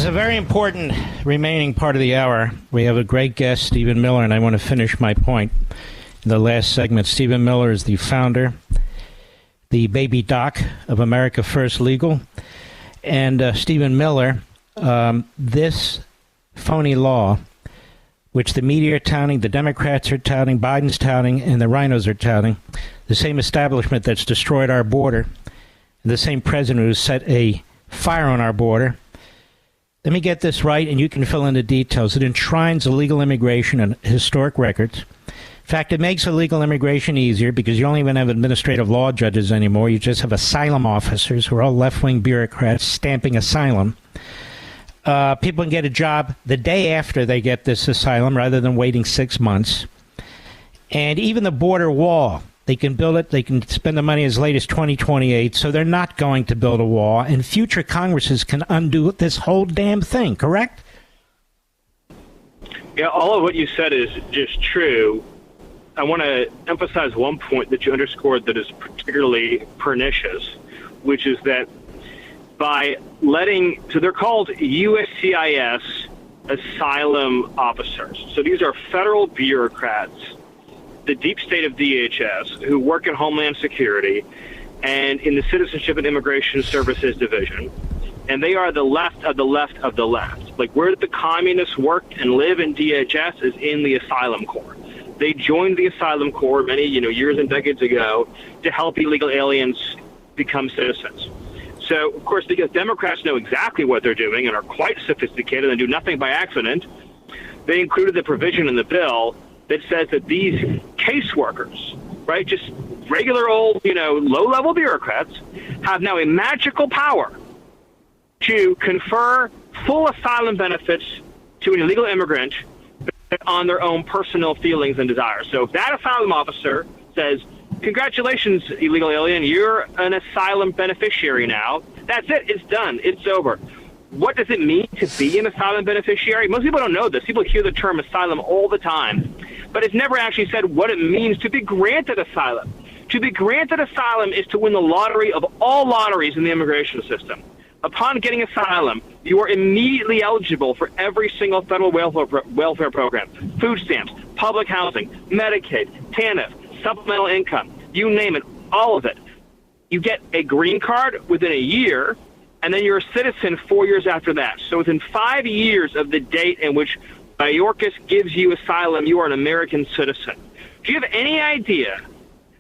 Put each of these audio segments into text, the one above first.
It's a very important remaining part of the hour. We have a great guest, Stephen Miller, and I want to finish my point in the last segment. Stephen Miller is the founder, the baby doc of America First Legal. And Stephen Miller, this phony law, which the media are touting, the Democrats are touting, Biden's touting, and the rhinos are touting, the same establishment that's destroyed our border, the same president who set a fire on our border. Let me get this right, and you can fill in the details. It enshrines illegal immigration and historic records. In fact, it makes illegal immigration easier because you don't even have administrative law judges anymore. You just have asylum officers who are all left-wing bureaucrats stamping asylum. People can get a job the day after they get this asylum rather than waiting 6 months. And even the border wall, they can build it. They can spend the money as late as 2028, so they're not going to build a wall. And future Congresses can undo this whole damn thing, correct? Yeah, all of what you said is just true. I want to emphasize one point that you underscored that is particularly pernicious, which is that by letting, so they're called USCIS asylum officers. So these are federal bureaucrats, the deep state of DHS, who work in Homeland Security and in the Citizenship and Immigration Services Division. And they are the left of the left of the left. Like where the communists work and live in DHS is in the Asylum Corps. They joined the Asylum Corps many, years and decades ago to help illegal aliens become citizens. So, of course, because Democrats know exactly what they're doing and are quite sophisticated and do nothing by accident, they included the provision in the bill that says that these caseworkers, right, just regular old, low-level bureaucrats, have now a magical power to confer full asylum benefits to an illegal immigrant on their own personal feelings and desires. So if that asylum officer says, congratulations, illegal alien, you're an asylum beneficiary now, that's it, it's done, it's over. What does it mean to be an asylum beneficiary? Most people don't know this. People hear the term asylum all the time, but it's never actually said what it means to be granted asylum. To be granted asylum is to win the lottery of all lotteries in the immigration system. Upon getting asylum, you are immediately eligible for every single federal welfare program, food stamps, public housing, Medicaid, TANF, supplemental income, you name it, all of it. You get a green card within a year, and then you're a citizen 4 years after that. So within 5 years of the date in which Mayorkas gives you asylum, you are an American citizen. Do you have any idea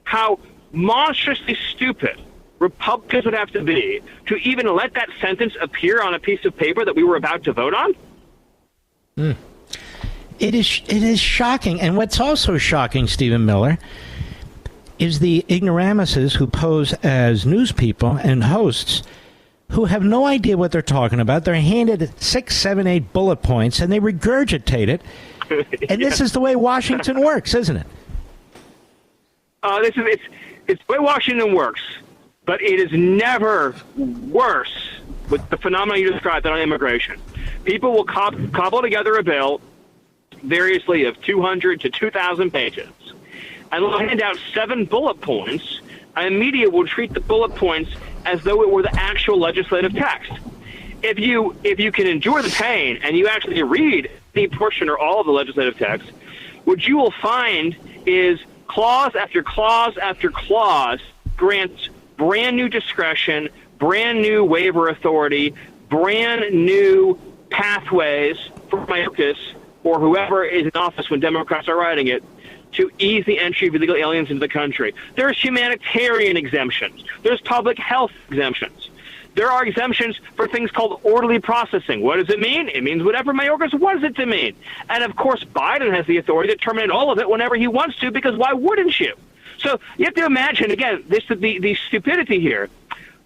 how monstrously stupid Republicans would have to be to even let that sentence appear on a piece of paper that we were about to vote on? It is shocking. And what's also shocking, Stephen Miller, is the ignoramuses who pose as news people and hosts who have no idea what they're talking about. They're handed 6, 7, 8 bullet points, and they regurgitate it. And This is the way Washington works, isn't it? It's the way Washington works, but it is never worse with the phenomenon you described than on immigration. People will cobble together a bill variously of 200 to 2,000 pages, and they'll hand out 7 bullet points, and the media will treat the bullet points as though it were the actual legislative text. If you can endure the pain and you actually read any portion or all of the legislative text, what you will find is clause after clause after clause grants brand new discretion, brand new waiver authority, brand new pathways for Mayorkas or whoever is in office when Democrats are writing it to ease the entry of illegal aliens into the country. There's humanitarian exemptions. There's public health exemptions. There are exemptions for things called orderly processing. What does it mean? It means whatever Mayorkas wants it to mean. And, of course, Biden has the authority to terminate all of it whenever he wants to, because why wouldn't you? So you have to imagine, again, the stupidity here.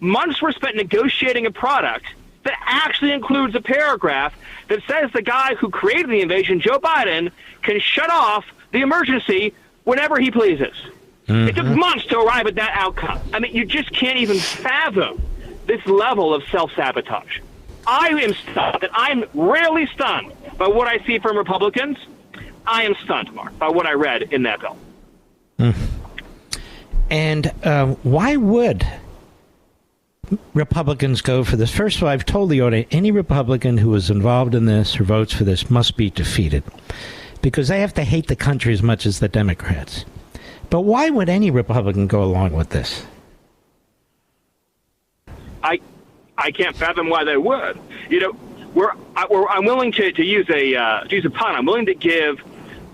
Months were spent negotiating a product that actually includes a paragraph that says the guy who created the invasion, Joe Biden, can shut off the emergency whenever he pleases. Mm-hmm. It took months to arrive at that outcome. I mean, you just can't even fathom this level of self-sabotage. I am stunned, and I'm rarely stunned by what I see from Republicans. I am stunned, Mark, by what I read in that bill. And why would Republicans go for this? First of all, I've told the audience, any Republican who is involved in this or votes for this must be defeated, because they have to hate the country as much as the Democrats. But why would any Republican go along with this? I can't fathom why they would. You know, I'm willing to use a pun. I'm willing to give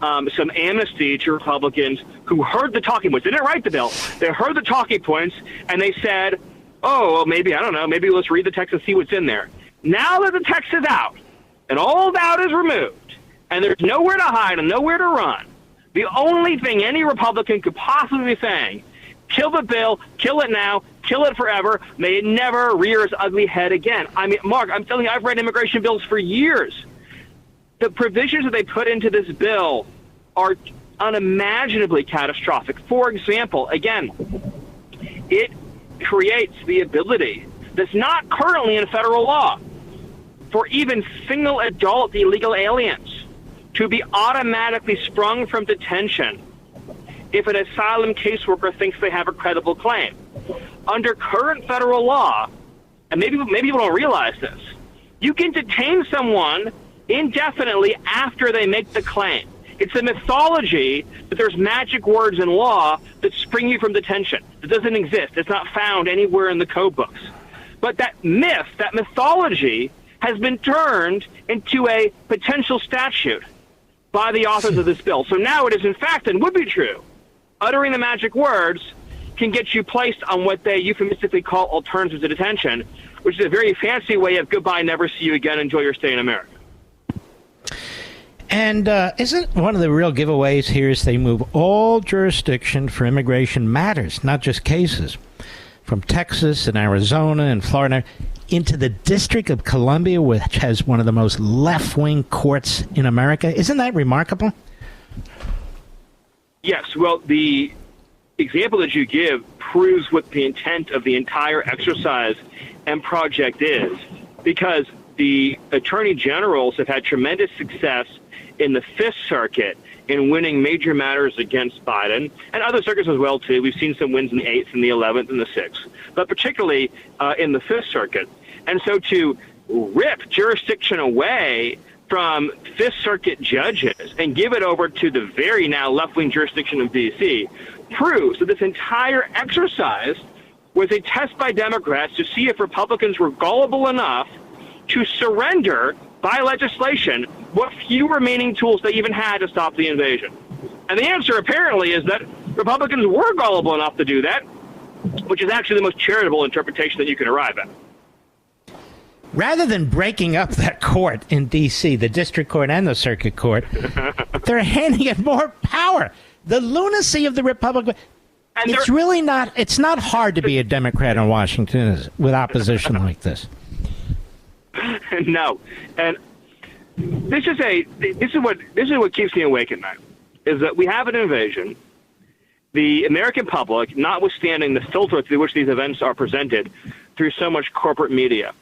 some amnesty to Republicans who heard the talking points. They didn't write the bill. They heard the talking points, and they said, oh, well, maybe, I don't know, maybe let's read the text and see what's in there. Now that the text is out, and all doubt is removed, and there's nowhere to hide and nowhere to run, the only thing any Republican could possibly be saying, kill the bill, kill it now, kill it forever, may it never rear its ugly head again. I mean, Mark, I'm telling you, I've read immigration bills for years. The provisions that they put into this bill are unimaginably catastrophic. For example, again, it creates the ability that's not currently in federal law for even single adult illegal aliens to be automatically sprung from detention if an asylum caseworker thinks they have a credible claim. Under current federal law, and maybe people don't realize this, you can detain someone indefinitely after they make the claim. It's a mythology that there's magic words in law that spring you from detention. It doesn't exist. It's not found anywhere in the code books. But that myth, that mythology, has been turned into a potential statute by the authors of this bill. So now it is in fact and would be true. Uttering the magic words can get you placed on what they euphemistically call alternatives to detention, which is a very fancy way of goodbye, never see you again, enjoy your stay in America. And isn't one of the real giveaways here is they move all jurisdiction for immigration matters, not just cases, from Texas and Arizona and Florida into the District of Columbia, which has one of the most left-wing courts in America. Isn't that remarkable? Yes. Well, the example that you give proves what the intent of the entire exercise and project is, because the attorney generals have had tremendous success in the Fifth Circuit in winning major matters against Biden, and other circuits as well, too. We've seen some wins in the 8th and the 11th and the 6th, but particularly in the Fifth Circuit. And so to rip jurisdiction away from Fifth Circuit judges and give it over to the very now left-wing jurisdiction of D.C. proves that this entire exercise was a test by Democrats to see if Republicans were gullible enough to surrender by legislation what few remaining tools they even had to stop the invasion. And the answer apparently is that Republicans were gullible enough to do that, which is actually the most charitable interpretation that you can arrive at. Rather than breaking up that court in D.C., the district court and the circuit court, they're handing it more power. The lunacy of the Republican... And it's really not... It's not hard to be a Democrat in Washington with opposition like this. No. And this is what keeps me awake at night, is that we have an invasion. The American public, notwithstanding the filter through which these events are presented through so much corporate media,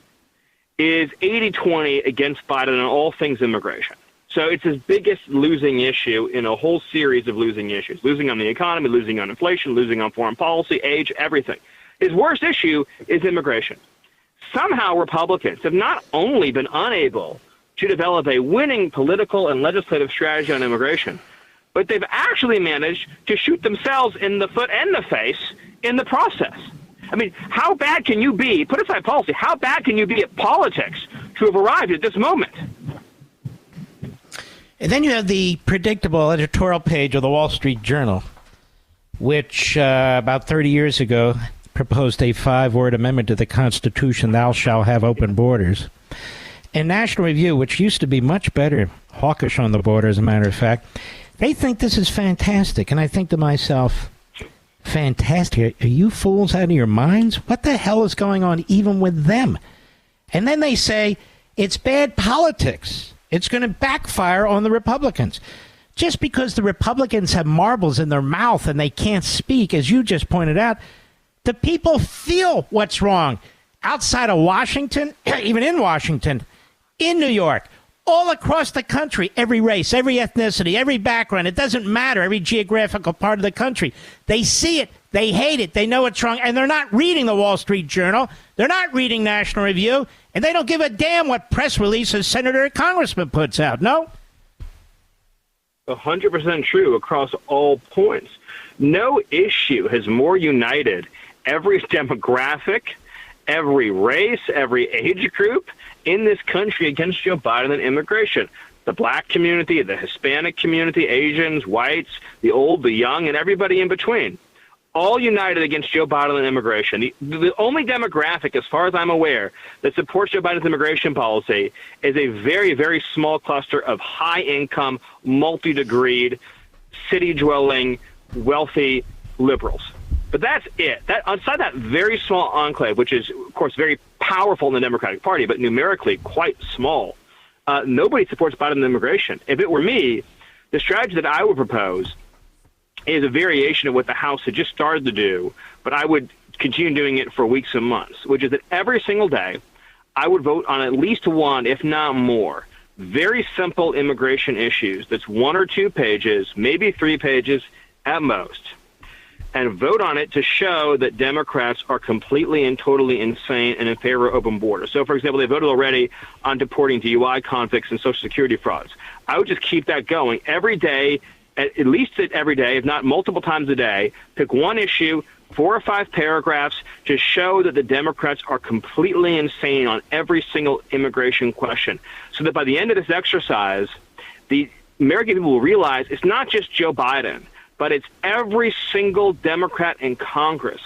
is 80-20 against Biden on all things immigration. So it's his biggest losing issue in a whole series of losing issues. Losing on the economy, losing on inflation, losing on foreign policy, age, everything. His worst issue is immigration. Somehow Republicans have not only been unable to develop a winning political and legislative strategy on immigration, but they've actually managed to shoot themselves in the foot and the face in the process. I mean, how bad can you be, put aside policy, how bad can you be at politics to have arrived at this moment? And then you have the predictable editorial page of the Wall Street Journal, which about 30 years ago proposed a 5-word amendment to the Constitution, thou shalt have open borders. And National Review, which used to be much better, hawkish on the border, as a matter of fact, they think this is fantastic. And I think to myself, fantastic? Are you fools out of your minds? What the hell is going on even with them? And then they say it's bad politics. It's going to backfire on the Republicans. Just because the Republicans have marbles in their mouth and they can't speak, as you just pointed out, the people feel what's wrong. Outside of Washington, even in Washington, in New York, all across the country, every race, every ethnicity, every background, it doesn't matter, every geographical part of the country. They see it. They hate it. They know it's wrong. And they're not reading the Wall Street Journal. They're not reading National Review. And they don't give a damn what press release a senator or congressman puts out. No? 100% true across all points. No issue has more united every demographic, every race, every age group in this country against Joe Biden than immigration. The black community, the Hispanic community, Asians, whites, the old, the young, and everybody in between. All united against Joe Biden and immigration. The only demographic, as far as I'm aware, that supports Joe Biden's immigration policy is a very, very small cluster of high-income, multi-degreed, city-dwelling, wealthy liberals. But that's it. Outside that very small enclave, which is, of course, very powerful in the Democratic Party, but numerically quite small, nobody supports Biden immigration. If it were me, the strategy that I would propose is a variation of what the House had just started to do, but I would continue doing it for weeks and months, which is that every single day I would vote on at least one, if not more, very simple immigration issues that's 1 or 2 pages, maybe 3 pages at most, and vote on it to show that Democrats are completely and totally insane and in favor of open borders. So, for example, they voted already on deporting DUI convicts and Social Security frauds. I would just keep that going every day, at least every day, if not multiple times a day, pick one issue, 4 or 5 paragraphs to show that the Democrats are completely insane on every single immigration question, so that by the end of this exercise, the American people will realize it's not just Joe Biden, but it's every single Democrat in Congress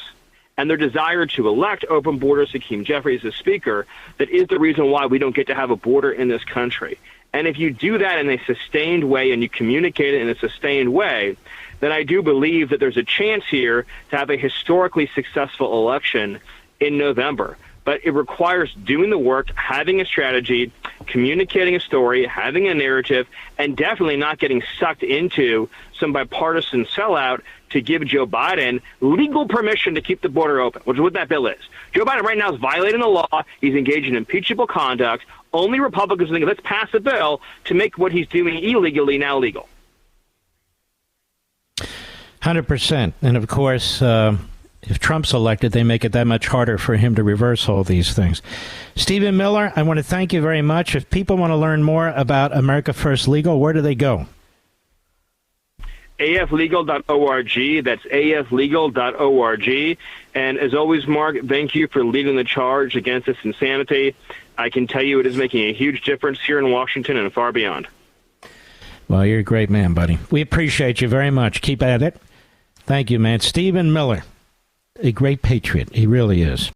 and their desire to elect open borders Hakeem Jeffries as Speaker that is the reason why we don't get to have a border in this country. And if you do that in a sustained way and you communicate it in a sustained way, then I do believe that there's a chance here to have a historically successful election in November. But it requires doing the work, having a strategy, communicating a story, having a narrative, and definitely not getting sucked into some bipartisan sellout to give Joe Biden legal permission to keep the border open, which is what that bill is. Joe Biden right now is violating the law. He's engaged in impeachable conduct. Only Republicans think, let's pass a bill to make what he's doing illegally now legal. 100%. And of course, if Trump's elected, they make it that much harder for him to reverse all these things. Stephen Miller, I want to thank you very much. If people want to learn more about America First Legal, where do they go? aflegal.org. That's aflegal.org. And as always, Mark, thank you for leading the charge against this insanity. I can tell you it is making a huge difference here in Washington and far beyond. Well, you're a great man, buddy. We appreciate you very much. Keep at it. Thank you, man. Stephen Miller, a great patriot. He really is.